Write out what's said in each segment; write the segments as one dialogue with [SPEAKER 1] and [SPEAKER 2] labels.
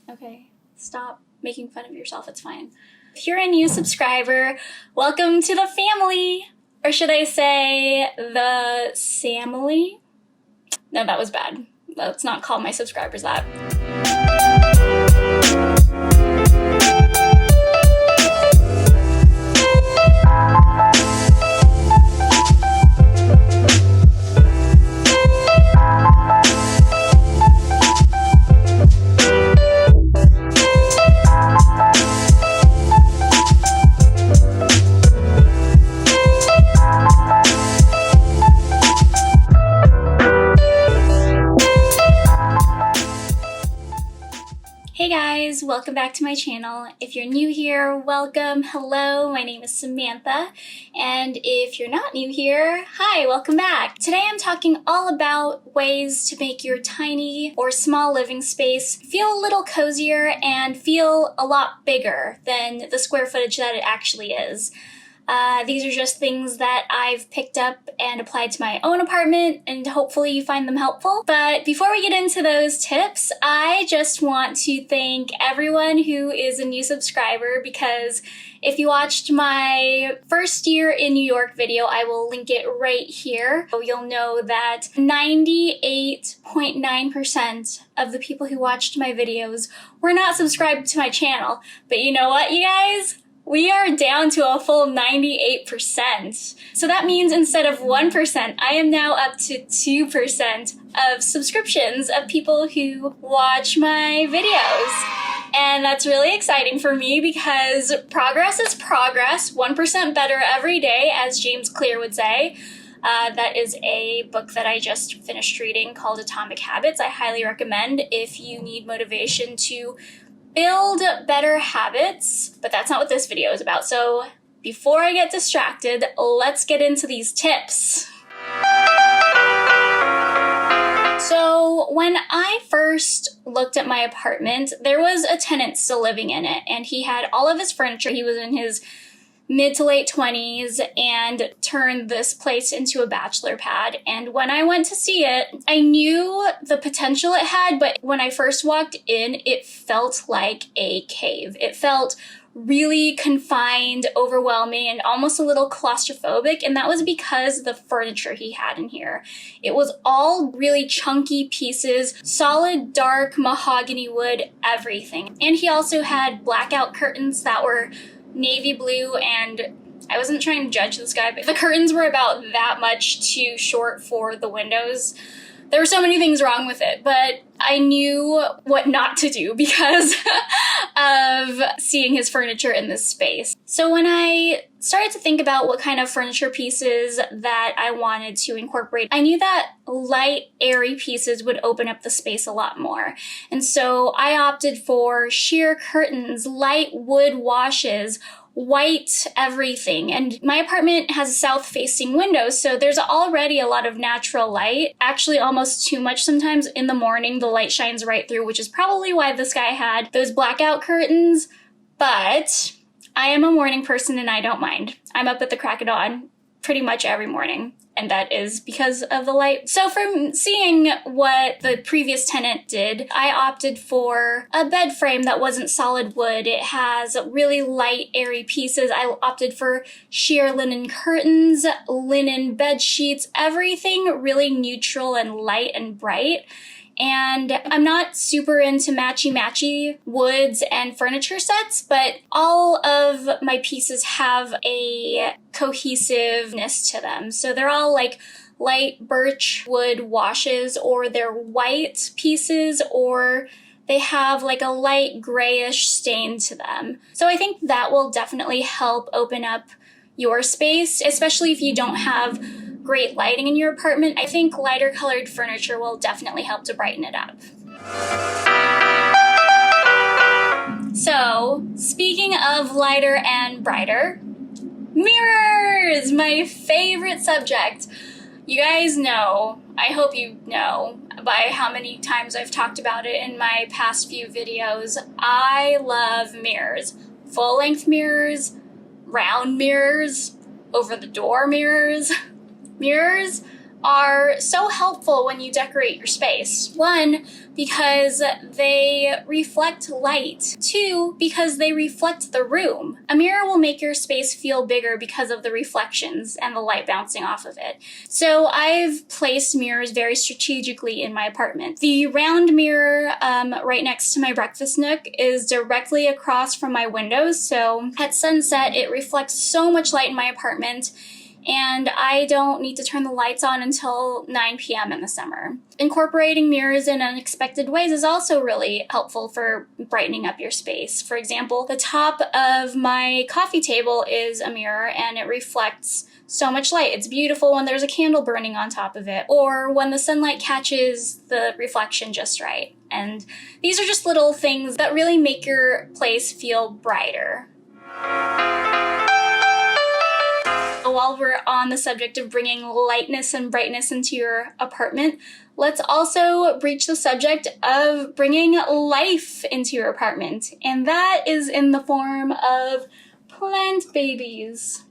[SPEAKER 1] Okay, stop making fun of yourself, it's fine. If you're a new subscriber, welcome to the family! Or should I say, the Samily? No, that was bad. Let's not call my subscribers that. Hey guys, welcome back to my channel. If you're new here, welcome, hello, my name is Samantha, and if you're not new here, hi, welcome back. Today I'm talking all about ways to make your tiny or small living space feel a little cozier and feel a lot bigger than the square footage that it actually is. These are just things that I've picked up and applied to my own apartment, and hopefully you find them helpful. But before we get into those tips, I just want to thank everyone who is a new subscriber, because if you watched my first year in New York video, I will link it right here. So you'll know that 98.9% of the people who watched my videos were not subscribed to my channel. But you know what, you guys? We are down to a full 98%. So that means instead of 1%, I am now up to 2% of subscriptions of people who watch my videos. And that's really exciting for me because progress is progress, 1% better every day, as James Clear would say. That is a book that I just finished reading called Atomic Habits. I highly recommend if you need motivation to build better habits, but that's not what this video is about. So before I get distracted, let's get into these tips. So when I first looked at my apartment, there was a tenant still living in it, and he had all of his furniture. He was in his mid to late 20s and turned this place into a bachelor pad. And when I went to see it, I knew the potential it had, but when I first walked in, it felt like a cave. It felt really confined, overwhelming, and almost a little claustrophobic, and that was because of the furniture he had in here. It was all really chunky pieces, solid dark mahogany wood, everything. And he also had blackout curtains that were navy blue, and I wasn't trying to judge this guy, but the curtains were about that much too short for the windows. There were so many things wrong with it, but I knew what not to do because of seeing his furniture in this space. So when I started to think about what kind of furniture pieces that I wanted to incorporate, I knew that light, airy pieces would open up the space a lot more. And so I opted for sheer curtains, light wood washes, white everything. And my apartment has a south-facing window, so there's already a lot of natural light. Actually, almost too much sometimes. In the morning, the light shines right through, which is probably why this guy had those blackout curtains. But I am a morning person and I don't mind. I'm up at the crack of dawn pretty much every morning, and that is because of the light. So from seeing what the previous tenant did, I opted for a bed frame that wasn't solid wood. It has really light, airy pieces. I opted for sheer linen curtains, linen bed sheets, everything really neutral and light and bright. And I'm not super into matchy-matchy woods and furniture sets, but all of my pieces have a cohesiveness to them. So they're all like light birch wood washes, or they're white pieces, or they have like a light grayish stain to them. So I think that will definitely help open up your space, especially if you don't have great lighting in your apartment. I think lighter colored furniture will definitely help to brighten it up. So, speaking of lighter and brighter, mirrors! My favorite subject. You guys know, I hope you know by how many times I've talked about it in my past few videos, I love mirrors. Full-length mirrors, round mirrors, over-the-door mirrors. Mirrors are so helpful when you decorate your space. One, because they reflect light. Two, because they reflect the room. A mirror will make your space feel bigger because of the reflections and the light bouncing off of it. So I've placed mirrors very strategically in my apartment. The round mirror right next to my breakfast nook is directly across from my windows, so at sunset it reflects so much light in my apartment, and I don't need to turn the lights on until 9 p.m. in the summer. Incorporating mirrors in unexpected ways is also really helpful for brightening up your space. For example, the top of my coffee table is a mirror and it reflects so much light. It's beautiful when there's a candle burning on top of it, or when the sunlight catches the reflection just right. And these are just little things that really make your place feel brighter. While we're on the subject of bringing lightness and brightness into your apartment, let's also breach the subject of bringing life into your apartment. And that is in the form of plant babies.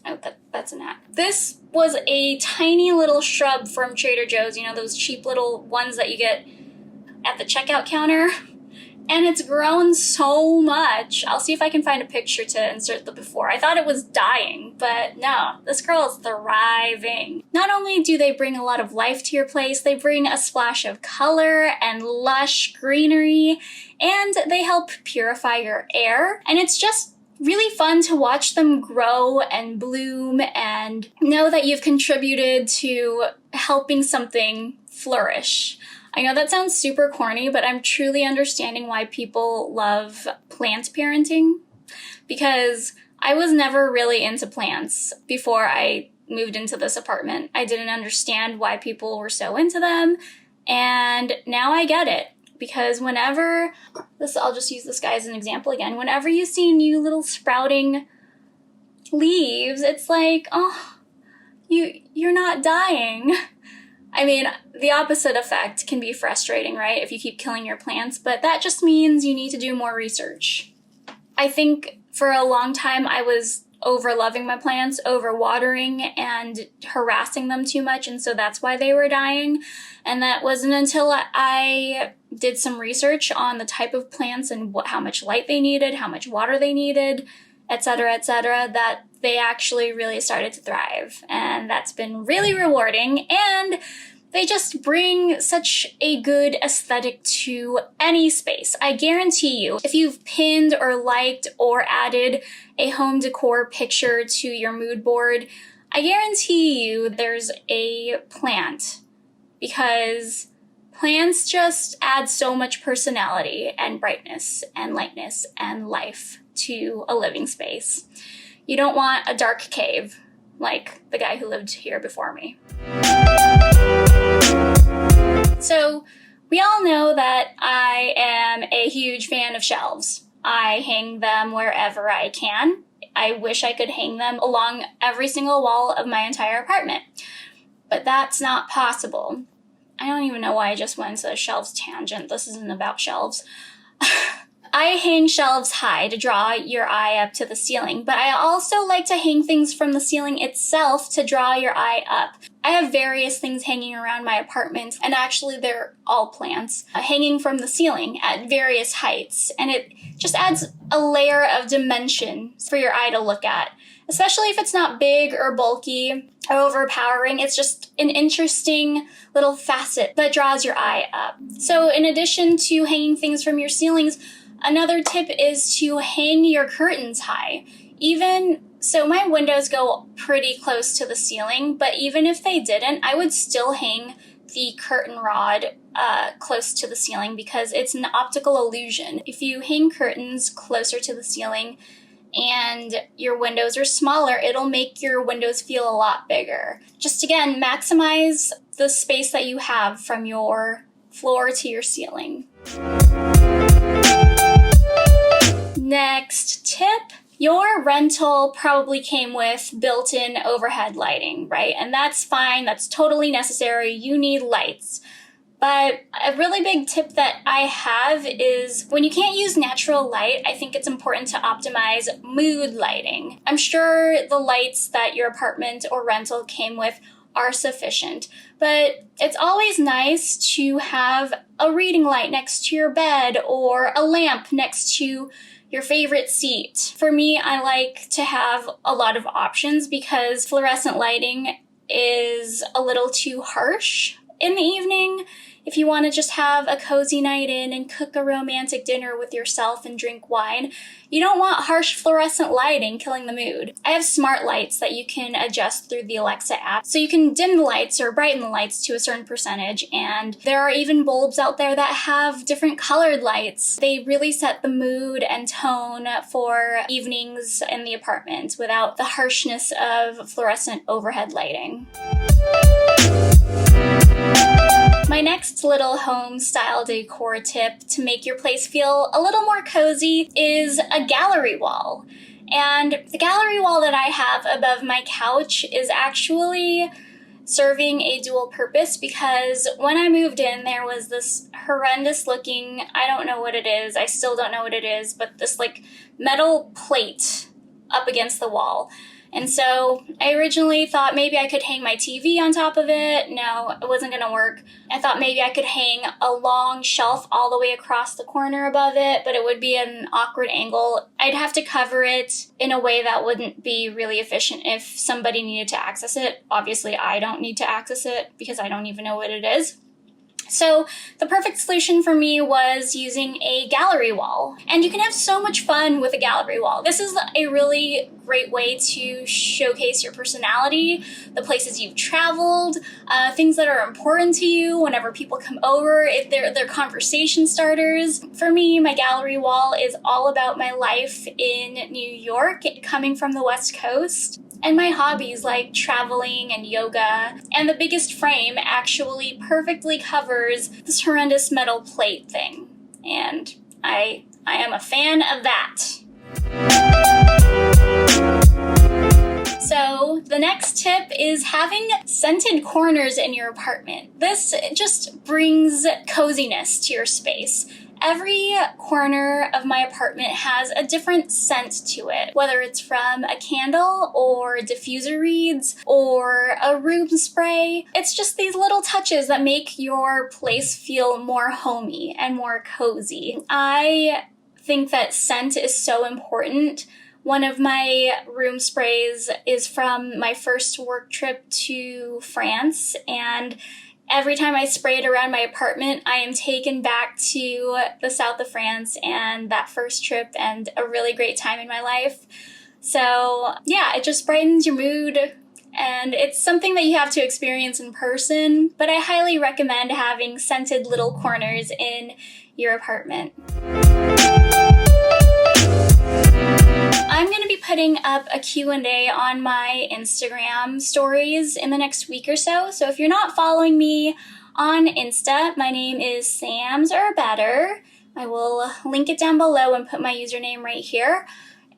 [SPEAKER 1] Oh, that's an ad. This was a tiny little shrub from Trader Joe's, you know, those cheap little ones that you get at the checkout counter. And it's grown so much. I'll see if I can find a picture to insert the before. I thought it was dying, but no, this girl is thriving. Not only do they bring a lot of life to your place, they bring a splash of color and lush greenery, and they help purify your air. And it's just really fun to watch them grow and bloom and know that you've contributed to helping something flourish. I know that sounds super corny, but I'm truly understanding why people love plant parenting, because I was never really into plants before I moved into this apartment. I didn't understand why people were so into them, and now I get it. Because whenever, I'll just use this guy as an example again, whenever you see new little sprouting leaves, it's like, oh, you're not dying. I mean, the opposite effect can be frustrating, right? If you keep killing your plants, but that just means you need to do more research. I think for a long time I was over-loving my plants, over-watering and harassing them too much, and so that's why they were dying. And that wasn't until I did some research on the type of plants and how much light they needed, how much water they needed, etc., that they actually really started to thrive. And that's been really rewarding, and they just bring such a good aesthetic to any space. I guarantee you, if you've pinned or liked or added a home decor picture to your mood board, I guarantee you there's a plant, because plants just add so much personality and brightness and lightness and life to a living space. You don't want a dark cave like the guy who lived here before me. So we all know that I am a huge fan of shelves. I hang them wherever I can. I wish I could hang them along every single wall of my entire apartment, but that's not possible. I don't even know why I just went into a shelves tangent. This isn't about shelves. I hang shelves high to draw your eye up to the ceiling, but I also like to hang things from the ceiling itself to draw your eye up. I have various things hanging around my apartment, and actually they're all plants, hanging from the ceiling at various heights, and it just adds a layer of dimension for your eye to look at. Especially if it's not big or bulky or overpowering, it's just an interesting little facet that draws your eye up. So in addition to hanging things from your ceilings, another tip is to hang your curtains high. So my windows go pretty close to the ceiling, but even if they didn't, I would still hang the curtain rod close to the ceiling, because it's an optical illusion. If you hang curtains closer to the ceiling and your windows are smaller, it'll make your windows feel a lot bigger. Just again, maximize the space that you have from your floor to your ceiling. Next tip. Your rental probably came with built-in overhead lighting, right? And that's fine, that's totally necessary. You need lights. But a really big tip that I have is when you can't use natural light, I think it's important to optimize mood lighting. I'm sure the lights that your apartment or rental came with are sufficient. But it's always nice to have a reading light next to your bed or a lamp next to your favorite seat. For me, I like to have a lot of options because fluorescent lighting is a little too harsh in the evening. If you want to just have a cozy night in and cook a romantic dinner with yourself and drink wine, you don't want harsh fluorescent lighting killing the mood. I have smart lights that you can adjust through the Alexa app, so you can dim the lights or brighten the lights to a certain percentage, and there are even bulbs out there that have different colored lights. They really set the mood and tone for evenings in the apartment without the harshness of fluorescent overhead lighting. My next little home style decor tip to make your place feel a little more cozy is a gallery wall. And the gallery wall that I have above my couch is actually serving a dual purpose because when I moved in, there was this horrendous looking, I don't know what it is, I still don't know what it is, but this like metal plate up against the wall. And so I originally thought maybe I could hang my TV on top of it. No, it wasn't going to work. I thought maybe I could hang a long shelf all the way across the corner above it, but it would be at an awkward angle. I'd have to cover it in a way that wouldn't be really efficient if somebody needed to access it. Obviously, I don't need to access it because I don't even know what it is. So the perfect solution for me was using a gallery wall. And you can have so much fun with a gallery wall. This is a really great way to showcase your personality, the places you've traveled, things that are important to you whenever people come over, if they're conversation starters. For me, my gallery wall is all about my life in New York, coming from the West Coast, and my hobbies like traveling and yoga. And the biggest frame actually perfectly covers this horrendous metal plate thing. And I am a fan of that. So the next tip is having scented corners in your apartment. This just brings coziness to your space. Every corner of my apartment has a different scent to it, whether it's from a candle or diffuser reeds or a room spray. It's just these little touches that make your place feel more homey and more cozy. I think that scent is so important. One of my room sprays is from my first work trip to France, and every time I spray it around my apartment, I am taken back to the south of France and that first trip and a really great time in my life. So yeah, it just brightens your mood, and it's something that you have to experience in person, but I highly recommend having scented little corners in your apartment. I'm going to be putting up a Q&A on my Instagram stories in the next week or so. So if you're not following me on Insta, my name is Sam's or Better. I will link it down below and put my username right here.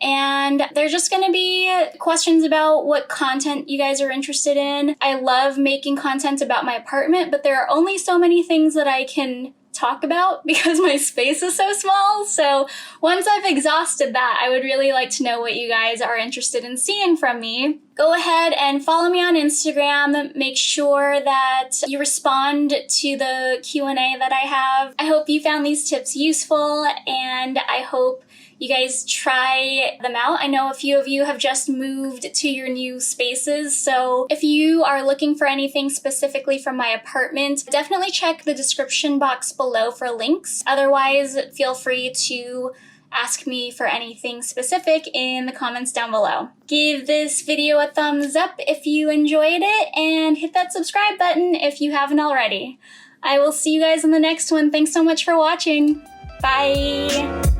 [SPEAKER 1] And there's just going to be questions about what content you guys are interested in. I love making content about my apartment, but there are only so many things that I can talk about because my space is so small. So once I've exhausted that, I would really like to know what you guys are interested in seeing from me. Go ahead and follow me on Instagram. Make sure that you respond to the Q&A that I have. I hope you found these tips useful, and I hope you guys try them out. I know a few of you have just moved to your new spaces, so if you are looking for anything specifically from my apartment, definitely check the description box below for links. Otherwise, feel free to ask me for anything specific in the comments down below. Give this video a thumbs up if you enjoyed it, and hit that subscribe button if you haven't already. I will see you guys in the next one. Thanks so much for watching. Bye!